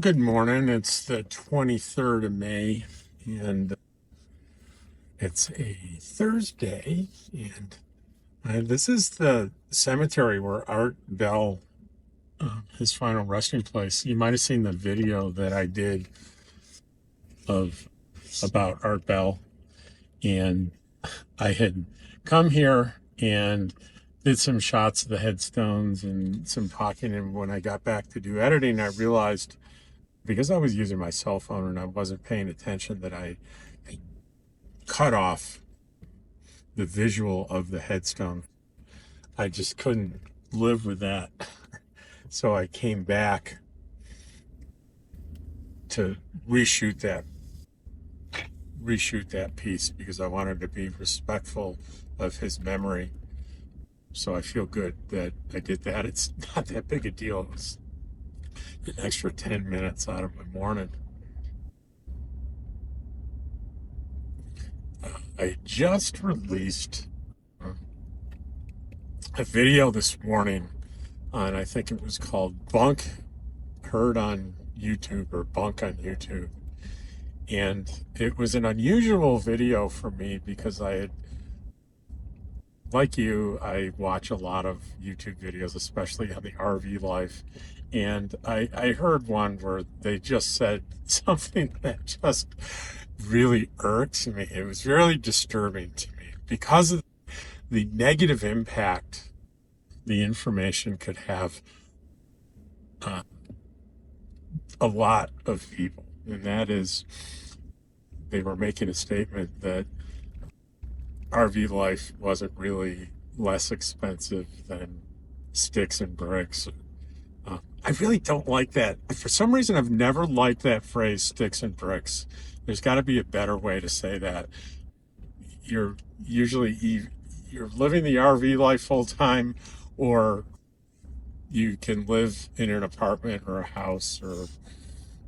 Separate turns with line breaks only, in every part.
Good morning. It's the 23rd of May, and it's a Thursday. And this is the cemetery where Art Bell, his final resting place. You might have seen the video that I did of about Art Bell, and I had come here and did some shots of the headstones and some talking. And when I got back to do editing, I realized, because I was using my cell phone and I wasn't paying attention, that I cut off the visual of the headstone. I just couldn't live with that. So I came back to reshoot that piece because I wanted to be respectful of his memory. So I feel good that I did that. It's not that big a deal. It was an extra 10 minutes out of my morning. I just released a video this morning on, I think it was called Bunk Heard on YouTube, or Bunk on YouTube. And it was an unusual video for me because like you, I watch a lot of YouTube videos, especially on the RV life. And I heard one where they just said something that just really irked me. It was really disturbing to me because of the negative impact the information could have on a lot of people. And that is, they were making a statement that RV life wasn't really less expensive than sticks and bricks. I really don't like that. For some reason, I've never liked that phrase, sticks and bricks. There's got to be a better way to say that. You're living the RV life full time, or you can live in an apartment or a house or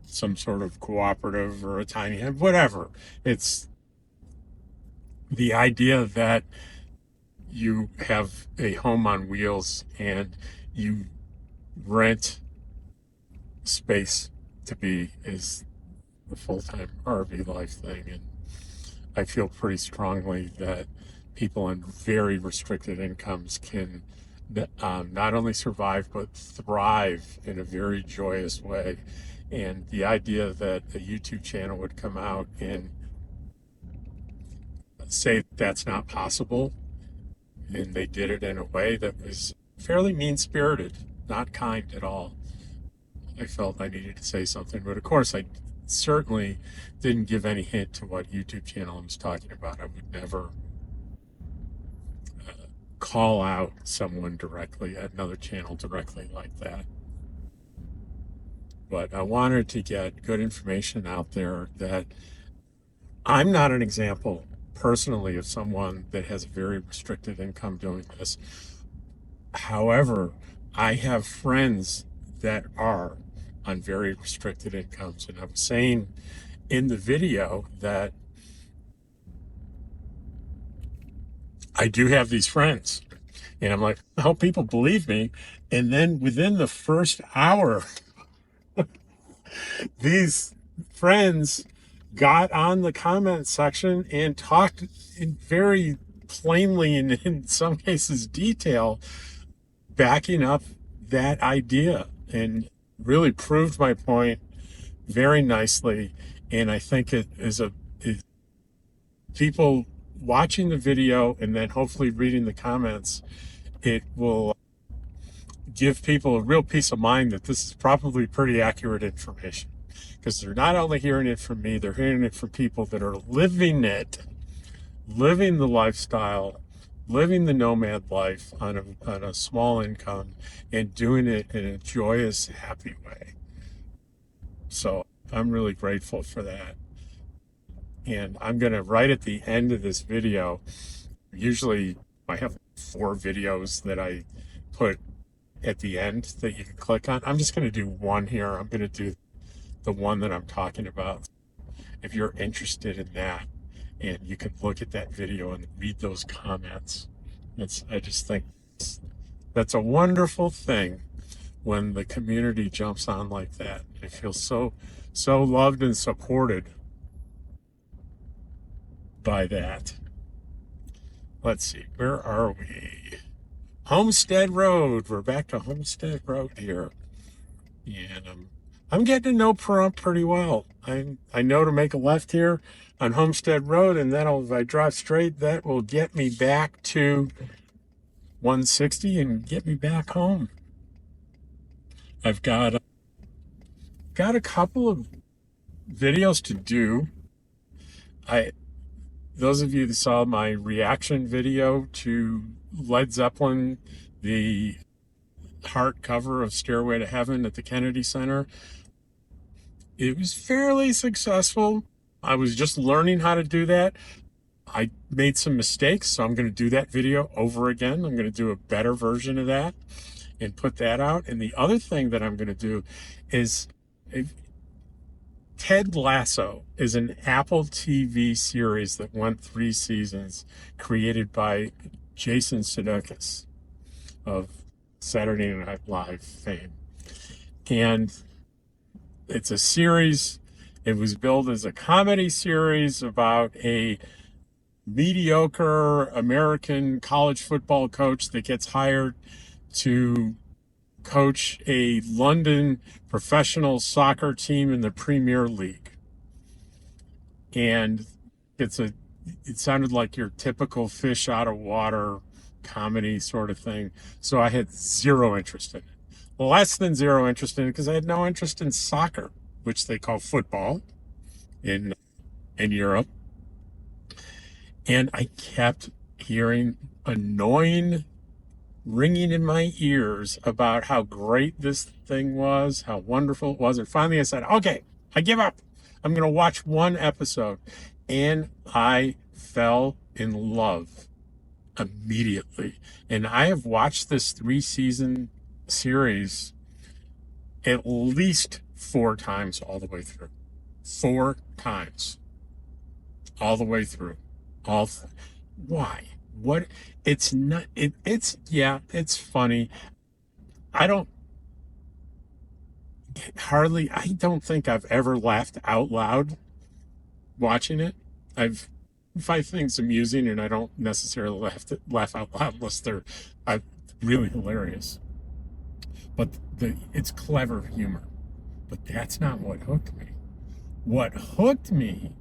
some sort of cooperative or a tiny home, whatever. It's the idea that you have a home on wheels and you rent space to be is the full-time RV life thing. And I feel pretty strongly that people on very restricted incomes can not only survive but thrive in a very joyous way. And the idea that a YouTube channel would come out and say that's not possible, and they did it in a way that was fairly mean-spirited, not kind at all. I felt I needed to say something, but of course I certainly didn't give any hint to what YouTube channel I was talking about. I would never call out someone directly, another channel directly like that. But I wanted to get good information out there that I'm not an example personally of someone that has a very restricted income doing this. However, I have friends that are on very restricted incomes. And I was saying in the video that I do have these friends. And I'm like, I hope people believe me. And then within the first hour, these friends got on the comment section and talked in very plainly and in some cases detail, backing up that idea, and really proved my point very nicely. And I think it is people watching the video and then hopefully reading the comments, it will give people a real peace of mind that this is probably pretty accurate information, because they're not only hearing it from me, they're hearing it from people that are living the lifestyle, living the nomad life on a small income, and doing it in a joyous, happy way. So I'm really grateful for that. And I'm going to, right at the end of this video, usually I have 4 videos that I put at the end that you can click on. I'm just going to do one here. I'm going to do the one that I'm talking about. If you're interested in that, and you can look at that video and read those comments. I just think that's a wonderful thing when the community jumps on like that. I feel so loved and supported by that. Let's see, where are we? Homestead Road. We're back to Homestead Road here. And I'm getting to know Pahrump pretty well. I know to make a left here on Homestead Road, and then if I drive straight, that will get me back to 160 and get me back home. I've got a couple of videos to do. Those of you that saw my reaction video to Led Zeppelin, the heart cover of Stairway to Heaven at the Kennedy Center, it was fairly successful. I was just learning how to do that. I made some mistakes, so I'm going to do that video over again. I'm going to do a better version of that and put that out. And the other thing that I'm going to do is Ted Lasso is an Apple TV series that went 3 seasons, created by Jason Sudeikis of Saturday Night Live fame. And it's a series. It was billed as a comedy series about a mediocre American college football coach that gets hired to coach a London professional soccer team in the Premier League. And it sounded like your typical fish out of water comedy sort of thing. So I had zero interest in it. Less than zero interest in it because I had no interest in soccer, which they call football in Europe. And I kept hearing annoying ringing in my ears about how great this thing was, how wonderful it was. And finally I said, okay, I give up. I'm going to watch 1 episode. And I fell in love immediately. And I have watched this 3-season series at least 4 times all the way through. 4 times all the way through. Why? What? It's not, it's funny. I don't think I've ever laughed out loud watching it. I find things amusing, and I don't necessarily laugh out loud unless they're really hilarious. But it's clever humor. But that's not what hooked me. What hooked me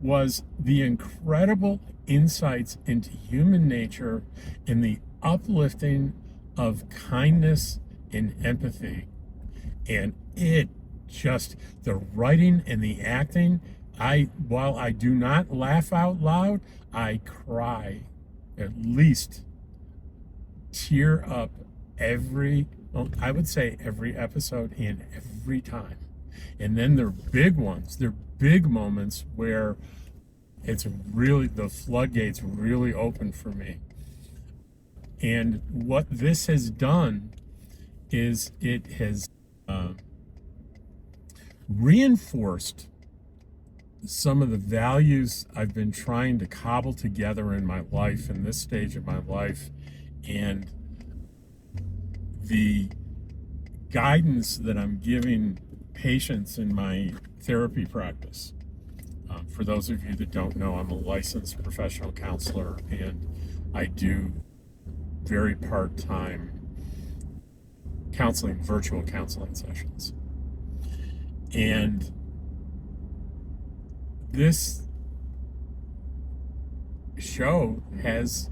was the incredible insights into human nature and the uplifting of kindness and empathy. And the writing and the acting, while I do not laugh out loud, I cry, at least tear up every episode and every time. And then they're big ones. They're big moments where it's really, the floodgates really open for me. And what this has done is it has reinforced some of the values I've been trying to cobble together in my life, in this stage of my life, and the guidance that I'm giving patients in my therapy practice. For those of you that don't know, I'm a licensed professional counselor, and I do very part-time virtual counseling sessions. And this show has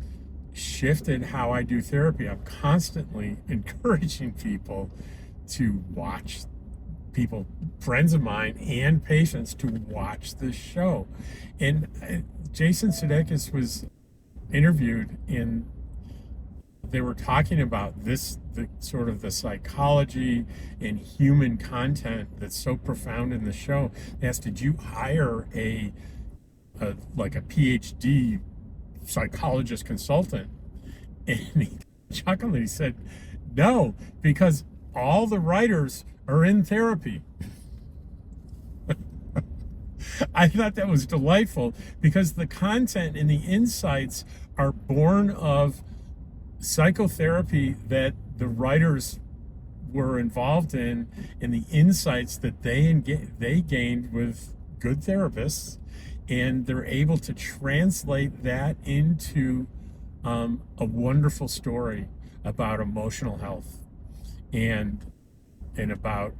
shifted how I do therapy. I'm constantly encouraging people to watch friends of mine and patients, to watch this show. And Jason Sudeikis was interviewed, and they were talking about the psychology and human content that's so profound in the show. They asked, did you hire a PhD psychologist consultant? And he chuckled and he said, no, because all the writers are in therapy. I thought that was delightful, because the content and the insights are born of psychotherapy that the writers were involved in and the insights that they gained with good therapists, and they're able to translate that into a wonderful story about emotional health and about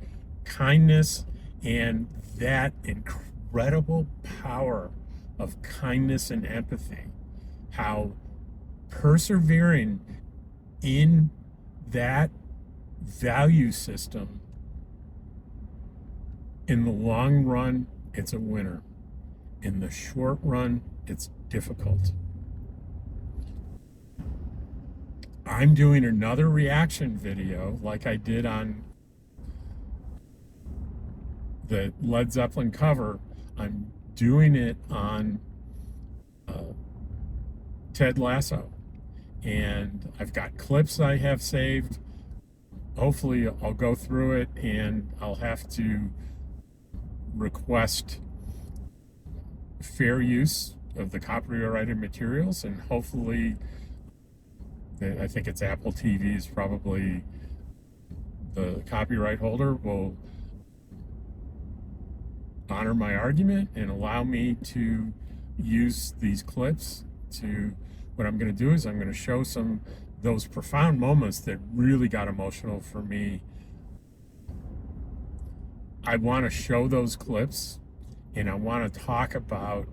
kindness and that incredible power of kindness and empathy. How persevering in that value system, in the long run, it's a winner. In the short run, it's difficult. I'm doing another reaction video like I did on the Led Zeppelin cover. I'm doing it on Ted Lasso. And I've got clips I have saved. Hopefully I'll go through it and I'll have to request fair use of the copyrighted materials, and hopefully, I think it's Apple TV is probably the copyright holder, will honor my argument and allow me to use these clips. To what I'm going to do is I'm going to show some those profound moments that really got emotional for me. I want to show those clips, and I want to talk about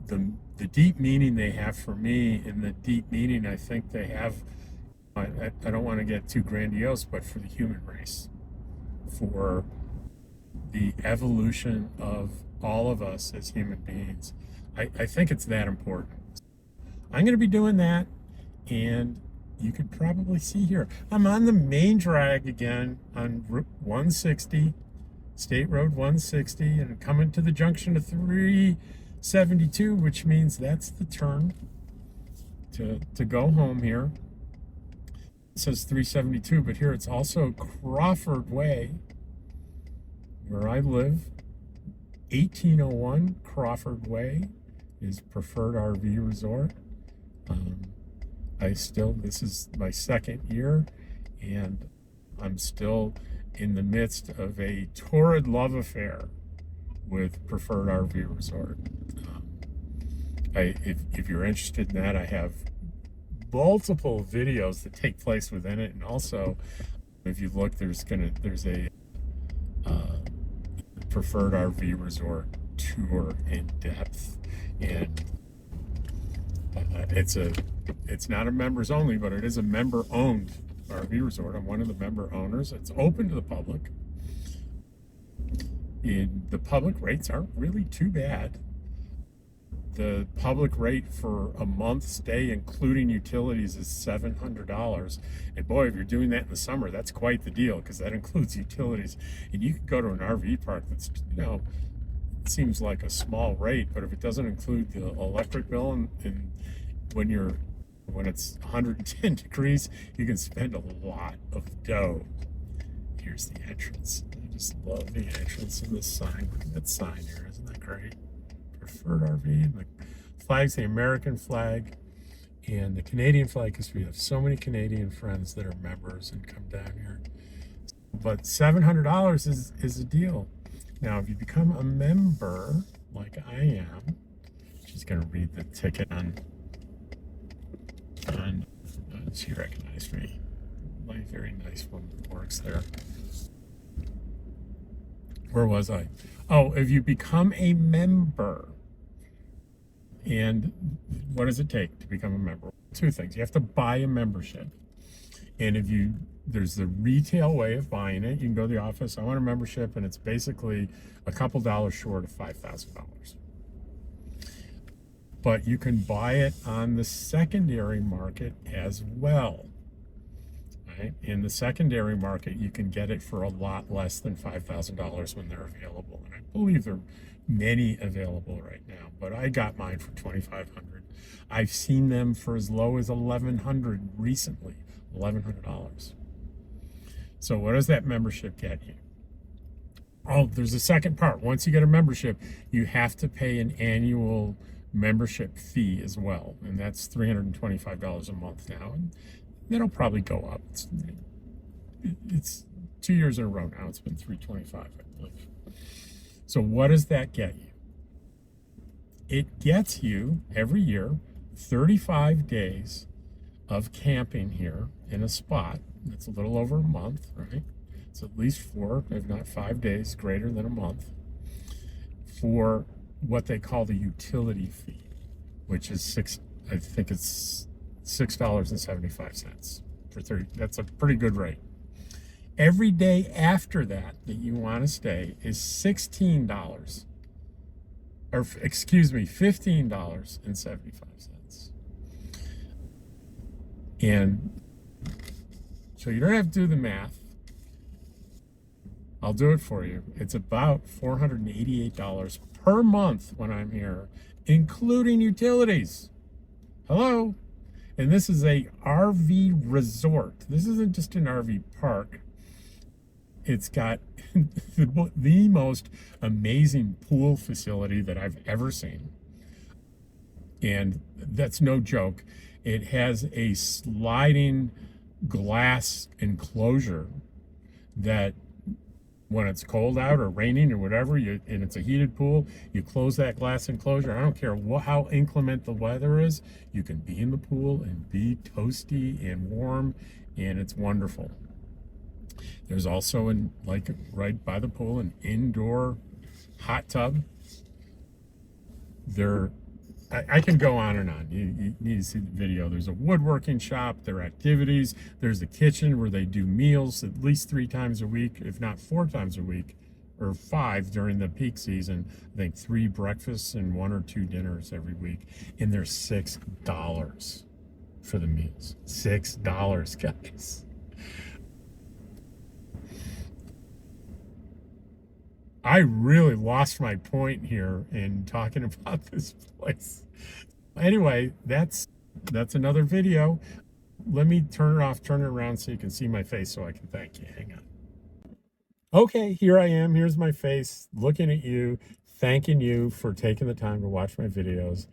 the deep meaning they have for me, and the deep meaning I think they have. I don't want to get too grandiose, but for the human race, for the evolution of all of us as human beings. I think it's that important. I'm going to be doing that, and you could probably see here, I'm on the main drag again on Route 160, State Road 160, and I'm coming to the junction of 372, which means that's the turn to go home here. It says 372, but here it's also Crawford Way, where I live. 1801 Crawford Way is preferred RV resort. This is my second year, and I'm still in the midst of a torrid love affair with Preferred RV Resort. If you're interested in that, I have multiple videos that take place within it, and also, if you look, there's a Preferred RV Resort tour in depth, and it's not a members only, but it is a member owned RV resort. I'm one of the member owners. It's open to the public. And the public rates aren't really too bad. The public rate for a month stay, including utilities, is $700. And boy, if you're doing that in the summer, that's quite the deal, because that includes utilities. And you can go to an RV park that's, it seems like a small rate, but if it doesn't include the electric bill, and when it's 110 degrees, you can spend a lot of dough. Here's the entrance. I just love the entrance and the sign. Look at that sign here. Isn't that great? Preferred RV. And the flag's the American flag and the Canadian flag, because we have so many Canadian friends that are members and come down here. But $700 is a deal. Now, if you become a member, like I am, she's going to read the ticket on she recognized me. My very nice woman works there. Where was I? Oh, if you become a member, and what does it take to become a member? Two things. You have to buy a membership. And there's the retail way of buying it. You can go to the office, I want a membership, and it's basically a couple dollars short of $5,000. But you can buy it on the secondary market as well. Right? In the secondary market, you can get it for a lot less than $5,000 when they're available. And I believe there are many available right now, but I got mine for $2,500. I've seen them for as low as $1,100 recently, $1,100. So what does that membership get you? Oh, there's a second part. Once you get a membership, you have to pay an annual membership fee as well, and that's $325 a month now, and that'll probably go up. it's 2 years in a row now. It's been 325, I believe. So what does that get you? It gets you every year 35 days of camping here in a spot that's a little over a month, right? It's at least 4, if not 5 days greater than a month for what they call the utility fee, which is I think it's $6.75 for 30. That's a pretty good rate. Every day after that you want to stay is $16, or excuse me, $15.75. And so you don't have to do the math. I'll do it for you. It's about $488 per month when I'm here, including utilities. Hello? And this is a RV resort. This isn't just an RV park. It's got the most amazing pool facility that I've ever seen. And that's no joke. It has a sliding glass enclosure that when it's cold out or raining or whatever, and it's a heated pool, you close that glass enclosure. I don't care how inclement the weather is, you can be in the pool and be toasty and warm, and it's wonderful. There's also, like right by the pool, an indoor hot tub. I can go on and on. You need to see the video. There's a woodworking shop, there are activities, there's a kitchen where they do meals at least 3 times a week, if not 4 times a week, or 5 during the peak season. I think 3 breakfasts and 1 or 2 dinners every week. And they're $6 for the meals. $6, guys. I really lost my point here in talking about this place. Anyway, that's another video. Let me turn it off, turn it around so you can see my face so I can thank you. Hang on. Okay, here I am. Here's my face looking at you, thanking you for taking the time to watch my videos.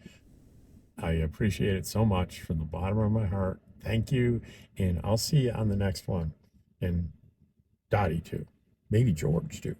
I appreciate it so much from the bottom of my heart. Thank you, and I'll see you on the next one. And Dottie too. Maybe George too.